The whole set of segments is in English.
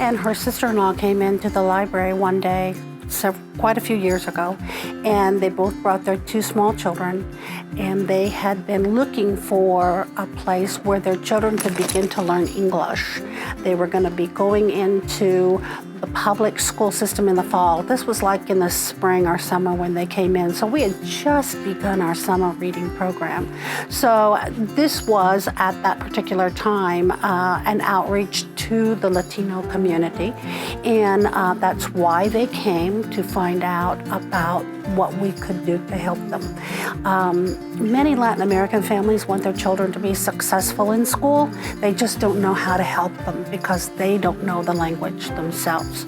and her sister-in-law came into the library one day, quite a few years ago, and they both brought their two small children, and they had been looking for a place where their children could begin to learn English. They were going to be going into the public school system in the fall. This was like in the spring or summer when they came in. So we had just begun our summer reading program. So this was at that particular time an outreach to the Latino community. And that's why they came, to find out about what we could do to help them. Many Latin American families want their children to be successful in school. They just don't know how to help them because they don't know the language themselves.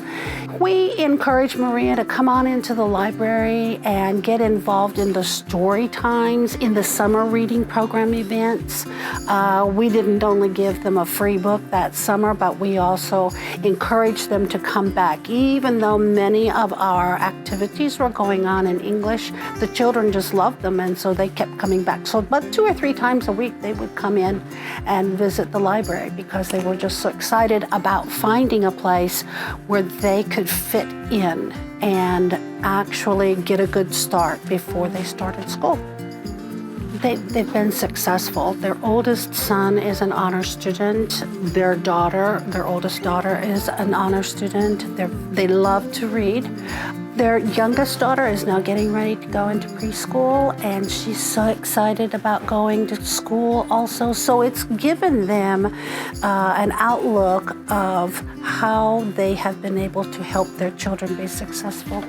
We encourage Maria to come on into the library and get involved in the story times, in the summer reading program events. We didn't only give them a free book that summer, but we also encouraged them to come back. Even though many of our activities were going on in English, the children just loved them, and so they kept coming back. So about 2 or 3 times a week, they would come in and visit the library because they were just so excited about finding a place where they could fit in and actually get a good start before they started school. They've been successful. Their oldest son is an honor student. Their oldest daughter is an honor student. They love to read. Their youngest daughter is now getting ready to go into preschool, and she's so excited about going to school also. So it's given them an outlook of how they have been able to help their children be successful.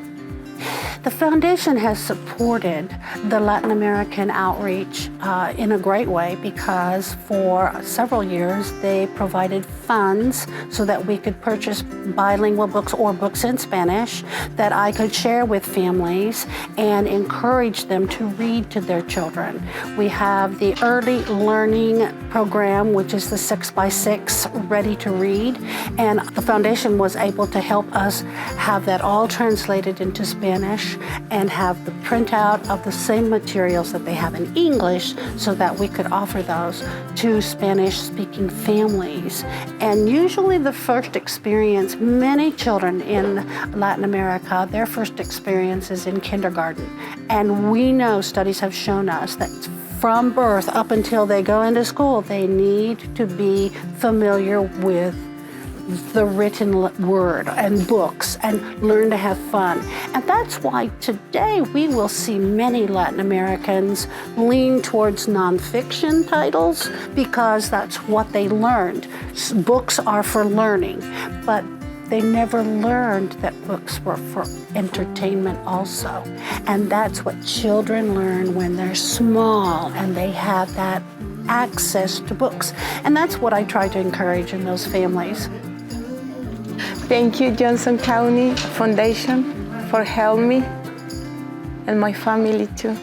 The foundation has supported the Latin American outreach in a great way because for several years they provided funds so that we could purchase bilingual books or books in Spanish that I could share with families and encourage them to read to their children. We have the early learning program, which is the 6x6 ready to read, and the foundation was able to help us have that all translated into Spanish and have the printout of the same materials that they have in English so that we could offer those to Spanish-speaking families. And usually the first experience, many children in Latin America, their first experience is in kindergarten. And we know, studies have shown us that from birth up until they go into school, they need to be familiar with the written word and books and learn to have fun. And that's why today we will see many Latin Americans lean towards nonfiction titles because that's what they learned. Books are for learning, but they never learned that books were for entertainment also. And that's what children learn when they're small and they have that access to books. And that's what I try to encourage in those families. Thank you, Johnson County Foundation, for helping me and my family too.